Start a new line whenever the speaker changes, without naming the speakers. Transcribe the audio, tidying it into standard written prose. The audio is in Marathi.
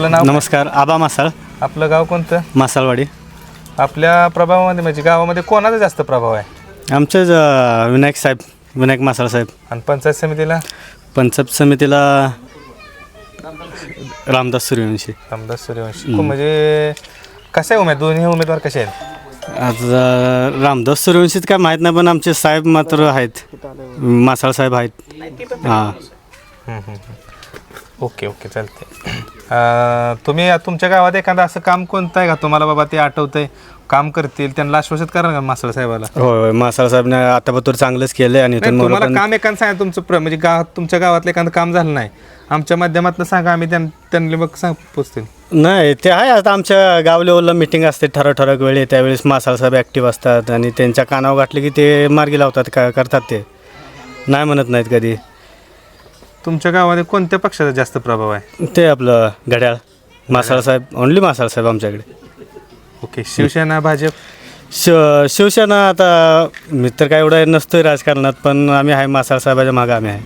आपलं नाव
नमस्कार, आबा मासाळ,
आपलं गाव कोणतं?
मासाळवाडी.
आपल्या प्रभावामध्ये म्हणजे गावामध्ये कोणाचा जास्त प्रभाव आहे?
आमचेच विनायक मासाळ साहेब.
आणि पंचायत समितीला?
पंचायत समितीला रामदास सूर्यवंशी.
रामदास सूर्यवंशी. म्हणजे कसे आहे दोन्ही उमेदवार कसे आहेत?
आज रामदास सूर्यवंशीत काय माहीत नाही, पण आमचे साहेब मात्र आहेत, मासाळ साहेब आहेत. हां.
ओके ओके, चालते. तुम्ही तुमच्या गावात एखादं असं काम कोणतं आहे का तुम्हाला बाबा ते आठवतंय, काम करतील त्यांना आश्वासित करा का मासाळ साहेबाला?
होय, मासाळ साहेबने आतापर्यंत चांगलंच केलं आहे. आणि
तुम्हाला काम एखादं सांगा तुमचं म्हणजे तुमच्या गावातलं एखादं काम झालं नाही, आमच्या माध्यमातून सांगा, आम्ही त्यांना मग पोचतील.
नाही, ते आहे. आता आमच्या गाव लेवलला मिटिंग असते ठराविक वेळी, त्यावेळेस मासाळ साहेब ॲक्टिव्ह असतात आणि त्यांच्या कानावर गाठले की ते मार्गी लावतात, काय करतात, ते नाही म्हणत नाहीत कधी.
तुमच्या गावामध्ये कोणत्या पक्षाचा जास्त प्रभाव आहे?
ते आपलं घड्याळ मासाळ साहेब, ओनली मासाळ साहेब आमच्याकडे.
ओके. शिवसेना, भाजप?
शिवसेना आता मी तर काय एवढं नसतोय राजकारणात, पण आम्ही आहे मासाळ साहेबाच्या मागं आम्ही आहे.